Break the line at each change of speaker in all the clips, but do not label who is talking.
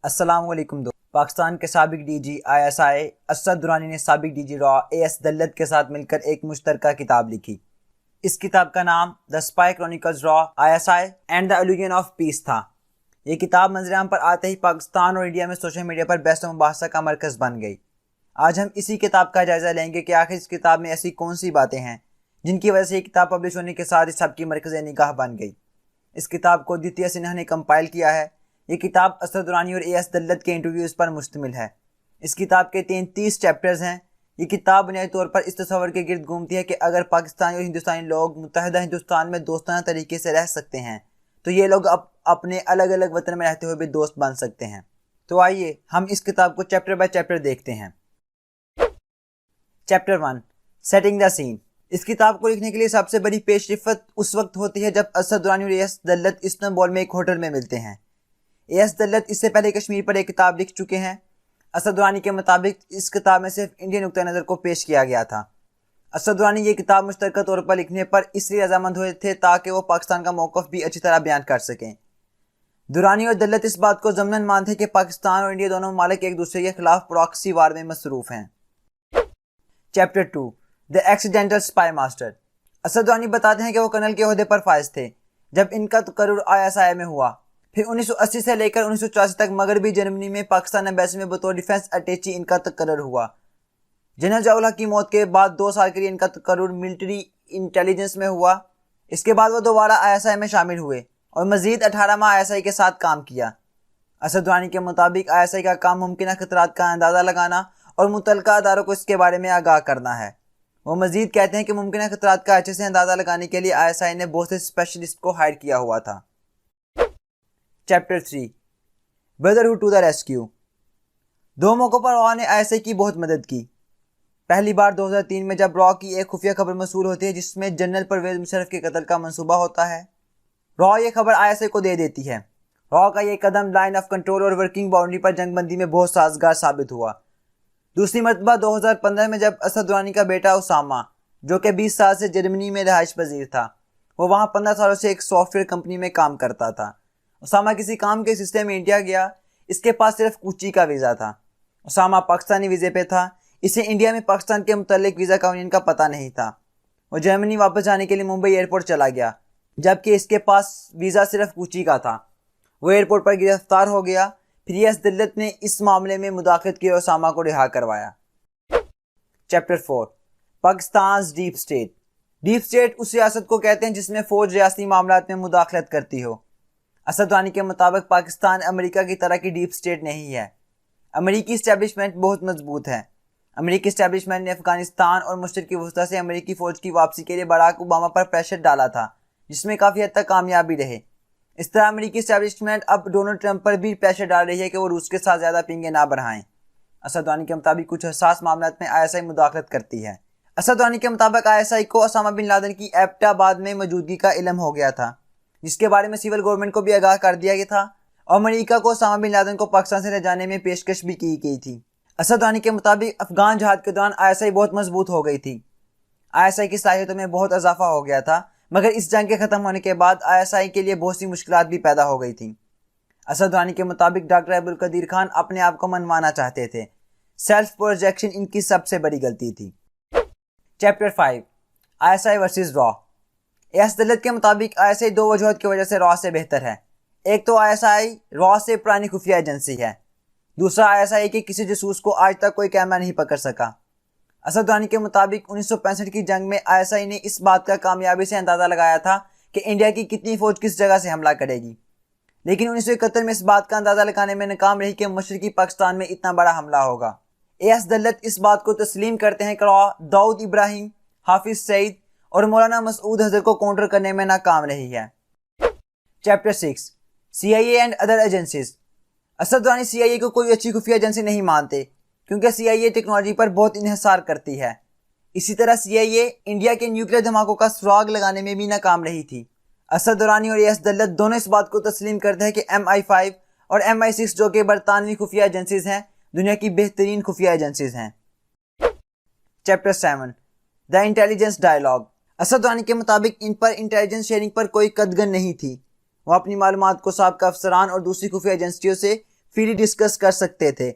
السلام علیکم پاکستان کے سابق D G I S I Asad Durrani نے سابق ڈی جی را اے ایس دلت کے ساتھ مل کر ایک مشترکہ کتاب لکھی۔ اس کتاب کا نام دا اسپائی کرونیکلز را آئی S I and the illusion of peace تھا۔ یہ کتاب منظر عام پر آتے ہی پاکستان اور انڈیا میں سوشل میڈیا پر بحث و مباحثہ کا مرکز بن گئی۔ آج ہم اسی کتاب کا جائزہ لیں گے کہ آخر اس کتاب میں ایسی کون سی باتیں ہیں جن کی وجہ سے یہ کتاب پبلش ہونے کے ساتھ اس سب کی مرکز نگاہ بن گئی۔ اس کتاب کو دیتیہ سنہا نے کمپائل کیا ہے۔ یہ کتاب اسد درانی اور اے ایس دلت کے انٹرویوز پر مشتمل ہے۔ اس کتاب کے 33 چیپٹرز ہیں۔ یہ کتاب بنیادی طور پر اس تصور کے گرد گھومتی ہے کہ اگر پاکستانی اور ہندوستانی لوگ متحدہ ہندوستان میں دوستانہ طریقے سے رہ سکتے ہیں تو یہ لوگ اپنے الگ الگ وطن میں رہتے ہوئے بھی دوست بن سکتے ہیں۔ تو آئیے ہم اس کتاب کو چیپٹر بائی چیپٹر دیکھتے ہیں۔ چیپٹر 1 سیٹنگ دا سین۔ اس کتاب کو لکھنے کے لیے سب سے بڑی پیش رفت اس وقت ہوتی ہے جب اسد درانی اور اے ایس دلت استنبول میں ایک ہوٹل میں ملتے ہیں۔ اے ایس دلت اس سے پہلے کشمیر پر ایک کتاب لکھ چکے ہیں۔ اسد درانی کے مطابق اس کتاب میں صرف انڈین نقطہ نظر کو پیش کیا گیا تھا۔ اسد درانی یہ کتاب مشترکہ طور پر لکھنے پر اس لیے رضامند ہوئے تھے تاکہ وہ پاکستان کا موقف بھی اچھی طرح بیان کر سکیں۔ درانی اور دلت اس بات کو ضمناً مانتے کہ پاکستان اور انڈیا دونوں ممالک ایک دوسرے کے خلاف پراکسی وار میں مصروف ہیں۔ Chapter 2 the accidental spy master. Asad Durrani بتاتے ہیں کہ وہ کرنل کے عہدے پر فائز تھے جب ان کا تقرر آئی ایس آئی میں ہوا۔ پھر 1980 سے لے کر 1984 تک مغربی جرمنی میں پاکستان ایمبیسی میں بطور ڈیفنس اٹیچی ان کا تقرر ہوا۔ جنرل ضیاء الحق کی موت کے بعد 2 سال کے لیے ان کا تقرر ملٹری انٹیلیجنس میں ہوا۔ اس کے بعد وہ دوبارہ آئی ایس آئی میں شامل ہوئے اور مزید 18 ماہ آئی ایس آئی کے ساتھ کام کیا۔ اسد درانی کے مطابق آئی ایس آئی کا کام ممکنہ خطرات کا اندازہ لگانا اور متعلقہ اداروں کو اس کے بارے میں آگاہ کرنا ہے۔ وہ مزید کہتے ہیں کہ ممکنہ خطرات کا اچھے سے اندازہ لگانے کے لیے آئی ایس آئی نے بہت سے اسپیشلسٹ کو ہائر کیا ہوا تھا۔ Chapter 3 brotherhood to the rescue. 2 موقعوں پر را نے آئی ایس آئی کی بہت مدد کی۔ پہلی بار 2003 میں جب را کی ایک خفیہ خبر موصول ہوتی ہے جس میں جنرل پرویز مشرف کے قتل کا منصوبہ ہوتا ہے۔ را یہ خبر آئی ایس آئی کو دے دیتی ہے۔ را کا یہ قدم لائن آف کنٹرول اور ورکنگ باؤنڈری پر جنگ بندی میں بہت سازگار ثابت ہوا۔ دوسری مرتبہ 2015 میں جب اسد درانی کا بیٹا اسامہ جو کہ 20 سال سے جرمنی میں رہائش پذیر تھا، وہ وہاں 15 سالوں سے ایک سافٹ ویئر کمپنی میں کام کرتا تھا۔ اسامہ کسی کام کے سلسلے میں انڈیا گیا۔ اس کے پاس صرف کوچی کا ویزا تھا۔ اسامہ پاکستانی ویزے پہ تھا۔ اسے انڈیا میں پاکستان کے متعلق ویزا قوانین کا پتہ نہیں تھا۔ وہ جرمنی واپس جانے کے لیے ممبئی ایئرپورٹ چلا گیا جبکہ اس کے پاس ویزا صرف کوچی کا تھا۔ وہ ایئرپورٹ پر گرفتار ہو گیا۔ پھر اے ایس دلت نے اس معاملے میں مداخلت کی اور اسامہ کو رہا کروایا۔ Chapter 4 Pakistan's deep state. Deep state اس ریاست کو کہتے ہیں جس میں فوج ریاستی معاملات میں مداخلت کرتی ہو۔ اسد درانی کے مطابق پاکستان امریکہ کی طرح کی ڈیپ اسٹیٹ نہیں ہے۔ امریکی اسٹیبلشمنٹ بہت مضبوط ہے۔ امریکی اسٹیبلشمنٹ نے افغانستان اور مشرقی وسطی سے امریکی فوج کی واپسی کے لیے باراک اوباما پر پریشر ڈالا تھا جس میں کافی حد تک کامیابی رہے۔ اس طرح امریکی اسٹیبلشمنٹ اب ڈونلڈ ٹرمپ پر بھی پریشر ڈال رہی ہے کہ وہ روس کے ساتھ زیادہ پنگے نہ بڑھائیں۔ اسد درانی کے مطابق کچھ حساس معاملات میں آئی ایس آئی مداخلت کرتی ہے۔ اسد درانی کے مطابق آئی ایس آئی کو اسامہ بن لادن کی ایبٹ آباد میں موجودگی کا علم ہو گیا تھا جس کے بارے میں سول گورنمنٹ کو بھی آگاہ کر دیا گیا تھا اور امریکہ کو اسامہ بن لادن کو پاکستان سے لے جانے میں پیشکش بھی کی گئی تھی۔ اسد درانی کے مطابق افغان جہاد کے دوران آئی ایس آئی بہت مضبوط ہو گئی تھی۔ آئی ایس آئی کی صلاحیتوں میں بہت اضافہ ہو گیا تھا مگر اس جنگ کے ختم ہونے کے بعد آئی ایس آئی کے لیے بہت سی مشکلات بھی پیدا ہو گئی تھیں۔ اسد درانی کے مطابق ڈاکٹر عبدالقدیر خان اپنے آپ کو منوانا چاہتے تھے۔ سیلف پروجیکشن ان کی سب سے بڑی غلطی تھی۔ Chapter 5 I S I versus را۔ اے ایس دلت کے مطابق آئی ایس آئی 2 وجوہات کی وجہ سے را سے بہتر ہے۔ ایک تو آئی ایس آئی را سے پرانی خفیہ ایجنسی ہے۔ دوسرا آئی ایس آئی کے کسی جاسوس کو آج تک کوئی کیمرہ نہیں پکڑ سکا۔ اسد درانی کے مطابق 1965 کی جنگ میں آئی ایس آئی نے اس بات کا کامیابی سے اندازہ لگایا تھا کہ انڈیا کی کتنی فوج کس جگہ سے حملہ کرے گی، لیکن 1971 میں اس بات کا اندازہ لگانے میں ناکام رہی کہ مشرقی پاکستان میں اتنا بڑا حملہ ہوگا۔ اے ایس دلت اس بات کو تسلیم کرتے ہیں کہ را داؤد ابراہیم، حافظ سعید اور مولانا مسعود حضر کو کاؤنٹر کرنے میں ناکام رہی ہے۔ Chapter 6 C I A and other agencies. Asad Durrani C I A کو کوئی اچھی خفیہ ایجنسی نہیں مانتے کیونکہ سی آئی اے ٹیکنالوجی پر بہت انحصار کرتی ہے۔ اسی طرح سی آئی اے انڈیا کے نیوکلیر دھماکوں کا سراغ لگانے میں بھی ناکام رہی تھی۔ اسد درانی اور اے ایس دلت دونوں اس بات کو تسلیم کرتے ہیں کہ MI5 اور MI6 جو کہ برطانوی خفیہ ایجنسیز ہیں دنیا کی بہترین خفیہ ایجنسیز ہیں۔ Chapter 7 the intelligence dialogue. Asad Durrani کے مطابق ان پر انٹیلیجنس شیئرنگ پر کوئی قدغن نہیں تھی۔ وہ اپنی معلومات کو سابقہ افسران اور دوسری خفیہ ایجنسیوں سے فری ڈسکس کر سکتے تھے،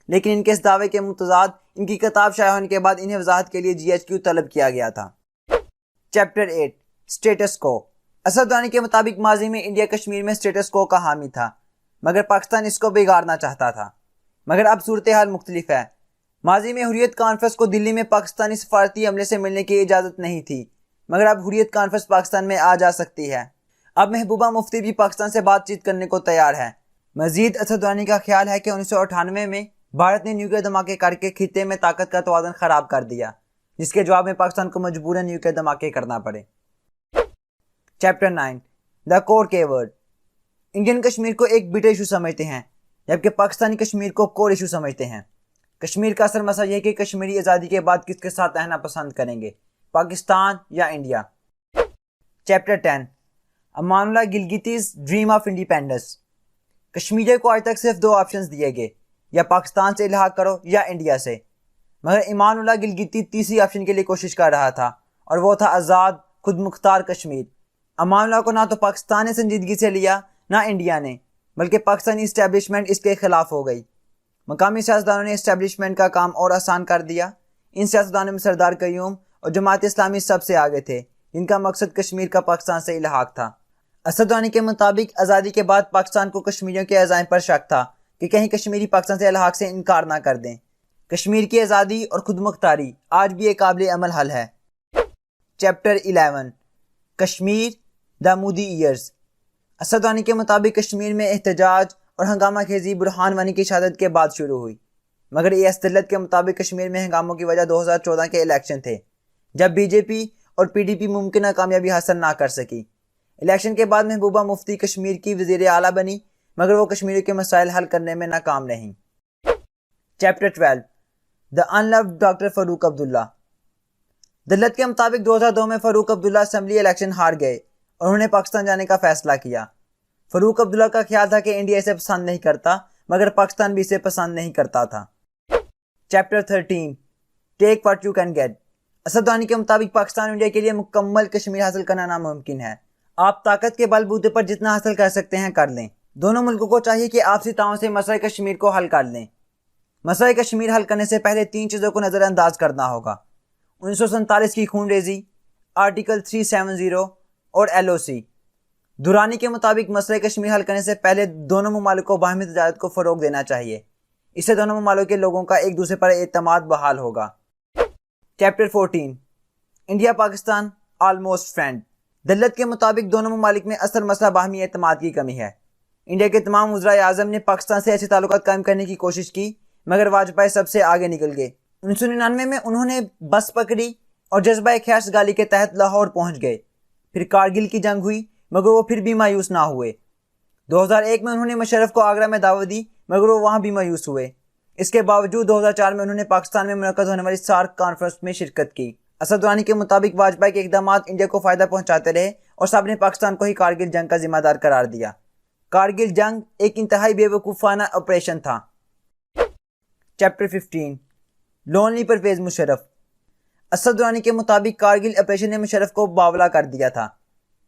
لیکن ان کے اس دعوے کے متضاد ان کی کتاب شائع ہونے کے بعد انہیں وضاحت کے لیے GHQ طلب کیا گیا تھا۔ چیپٹر 8 اسٹیٹس کو۔ اسد درانی کے مطابق ماضی میں انڈیا کشمیر میں اسٹیٹس کو کا حامی تھا، مگر پاکستان اس کو بگاڑنا چاہتا تھا۔ مگر اب صورتحال مختلف ہے۔ ماضی میں حریت کانفرنس کو دلی میں پاکستانی سفارتی عملے سے ملنے کی اجازت نہیں تھی، مگر اب حریت کانفرنس پاکستان میں آ جا سکتی ہے۔ اب محبوبہ مفتی بھی پاکستان سے بات چیت کرنے کو تیار ہے۔ مزید اسد درانی کا خیال ہے کہ 1998 میں بھارت نے نیوکلیئر دھماکے کر کے خطے میں طاقت کا توازن خراب کر دیا، جس کے جواب میں پاکستان کو مجبوراً نیوکلیئر دھماکے کرنا پڑے۔ چیپٹر 9 دا کور کے ورڈ۔ انڈین کشمیر کو ایک بٹر ایشو سمجھتے ہیں، جبکہ پاکستانی کشمیر کو کور ایشو سمجھتے ہیں۔ کشمیر کا اصل مسئلہ یہ ہے کہ کشمیری آزادی کے بعد کس کے ساتھ رہنا پسند کریں گے، پاکستان یا India. Chapter 10 Aman Ullah گلگتیز dream of independence. کشمیریوں کو آج تک صرف 2 آپشنز دیے گئے، یا پاکستان سے الحاق کرو یا انڈیا سے، مگر امان اللہ گلگتی تیسری آپشن کے لیے کوشش کر رہا تھا، اور وہ تھا آزاد خود مختار کشمیر۔ امان اللہ کو نہ تو پاکستان نے سنجیدگی سے لیا نہ انڈیا نے، بلکہ پاکستانی اسٹیبلشمنٹ اس کے خلاف ہو گئی۔ مقامی سیاستدانوں نے اسٹیبلشمنٹ کا کام اور آسان کر دیا۔ ان سیاستدانوں میں سردار قیوم اور جماعت اسلامی سب سے آگے تھے، جن کا مقصد کشمیر کا پاکستان سے الحاق تھا۔ اسد درانی کے مطابق آزادی کے بعد پاکستان کو کشمیریوں کے عزائم پر شک تھا کہ کہیں کشمیری پاکستان سے الحاق سے انکار نہ کر دیں۔ کشمیر کی آزادی اور خود مختاری آج بھی ایک قابل عمل حل ہے۔ چیپٹر 11 کشمیر دا مودی ایئرز۔ اسد درانی کے مطابق کشمیر میں احتجاج اور ہنگامہ خیزی برہان وانی کی شہادت کے بعد شروع ہوئی، مگر ایس دلت کے مطابق کشمیر میں ہنگاموں کی وجہ 2014 کے الیکشن تھے، جب BJP اور PDP ممکنہ کامیابی حاصل نہ کر سکی۔ الیکشن کے بعد محبوبہ مفتی کشمیر کی وزیر اعلیٰ بنی، مگر وہ کشمیریوں کے مسائل حل کرنے میں ناکام رہیں۔ چیپٹر 12 دا ان لوڈ ڈاکٹر فاروق عبداللہ۔ دلت کے مطابق 2002 میں فاروق عبداللہ اسمبلی الیکشن ہار گئے اور انہوں نے پاکستان جانے کا فیصلہ کیا۔ فاروق عبداللہ کا خیال تھا کہ انڈیا اسے پسند نہیں کرتا، مگر پاکستان بھی اسے پسند نہیں کرتا تھا۔ Chapter 13 take what you can get. Asad Durrani کے مطابق پاکستان انڈیا کے لیے مکمل کشمیر حاصل کرنا ناممکن ہے۔ آپ طاقت کے بل بوتے پر جتنا حاصل کر سکتے ہیں کر لیں۔ دونوں ملکوں کو چاہیے کہ آپسی تعاون سے مسئلہ کشمیر کو حل کر لیں۔ مسئلہ کشمیر حل کرنے سے پہلے 3 چیزوں کو نظر انداز کرنا ہوگا: 1947 کی خون ریزی، آرٹیکل 370 اور LOC۔ درانی کے مطابق مسئلہ کشمیر حل کرنے سے پہلے دونوں ممالک کو باہمی تجارت کو فروغ دینا چاہیے، اس سے دونوں ممالک کے لوگوں کا ایک دوسرے پر اعتماد بحال ہوگا۔ Chapter 14 India Pakistan almost friend. Dalit کے مطابق دونوں ممالک میں اصل مسئلہ باہمی اعتماد کی کمی ہے۔ انڈیا کے تمام وزرائے اعظم نے پاکستان سے ایسے تعلقات قائم کرنے کی کوشش کی، مگر واجپئی سب سے آگے نکل گئے۔ 1999 میں انہوں نے بس پکڑی اور جذبہ خیر سگالی کے تحت لاہور پہنچ گئے۔ پھر کارگل کی جنگ ہوئی، مگر وہ پھر بھی مایوس نہ ہوئے۔ 2001 میں انہوں نے مشرف کو آگرہ میں دعوت دی، مگر وہ وہاں بھی مایوس ہوئے۔ اس کے باوجود 2004 میں انہوں نے پاکستان میں منعقد ہونے والی سارک کانفرنس میں شرکت کی۔ اسد درانی کے مطابق واجپئی کے اقدامات انڈیا کو فائدہ پہنچاتے رہے اور سب نے پاکستان کو ہی کارگل جنگ کا ذمہ دار قرار دیا۔ کارگل جنگ ایک انتہائی بے وقوفانہ آپریشن تھا۔ Chapter 15 lonely Pervez Musharraf. اسد درانی کے مطابق کارگل آپریشن نے مشرف کو باولا کر دیا تھا۔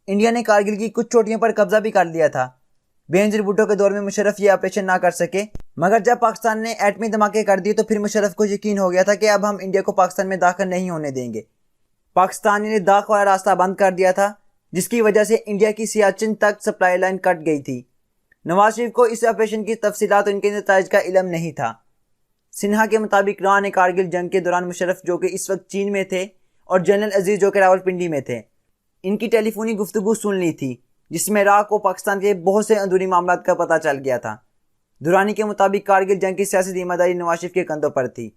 انڈیا نے کارگل کی کچھ چوٹیوں پر قبضہ بھی کر لیا تھا۔ بینظیر بھٹو کے دور میں مشرف یہ آپریشن نہ کر سکے، مگر جب پاکستان نے ایٹمی دھماکے کر دیے تو پھر مشرف کو یقین ہو گیا تھا کہ اب ہم انڈیا کو پاکستان میں داخل نہیں ہونے دیں گے۔ پاکستان نے داخ والا راستہ بند کر دیا تھا، جس کی وجہ سے انڈیا کی سیاچن تک سپلائی لائن کٹ گئی تھی۔ نواز شریف کو اس آپریشن کی تفصیلات اور ان کے نتائج کا علم نہیں تھا۔ سنہا کے مطابق راہ نے کارگل جنگ کے دوران مشرف جو کہ اس وقت چین میں تھے اور جنرل عزیز جو کہ راولپنڈی میں تھے، ان کی ٹیلی فونی گفتگو سن لی تھی، جس میں راہ کو پاکستان کے بہت سے اندرونی معاملات کا پتہ چل گیا تھا۔ درانی کے مطابق کارگل جنگ کی سیاسی ذمہ داری نواز شریف کے کندھوں پر تھی۔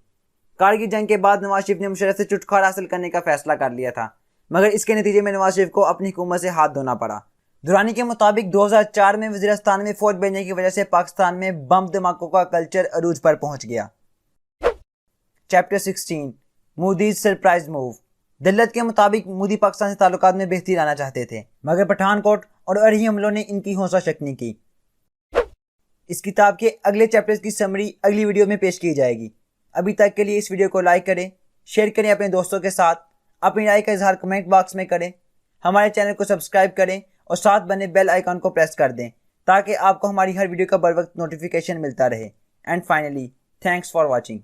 کارگل جنگ کے بعد نواز شریف نے مشرف سے چھٹکارا حاصل کرنے کا فیصلہ کر لیا تھا، مگر اس کے نتیجے میں نواز شریف کو اپنی حکومت سے ہاتھ دھونا پڑا۔ درانی کے مطابق 2004 میں وزیرستان میں فوج بھیجنے کی وجہ سے پاکستان میں بم دھماکوں کا کلچر عروج پر پہنچ گیا۔ Chapter 16 Modi's surprise move. Dalit کے مطابق مودی پاکستان سے تعلقات میں بہتری لانا چاہتے تھے، مگر پٹھان کوٹ اور ارہی حملوں نے ان کی حوصلہ شکنی کی۔ اس کتاب کے اگلے چیپٹرز کی سمری اگلی ویڈیو میں پیش کی جائے گی۔ ابھی تک کے لیے اس ویڈیو کو لائک کریں، شیئر کریں اپنے دوستوں کے ساتھ، اپنی رائے کا اظہار کمنٹ باکس میں کریں، ہمارے چینل کو سبسکرائب کریں اور ساتھ بنے بیل آئیکن کو پریس کر دیں تاکہ آپ کو ہماری ہر ویڈیو کا بر وقت نوٹیفیکیشن ملتا رہے. And finally thanks for watching.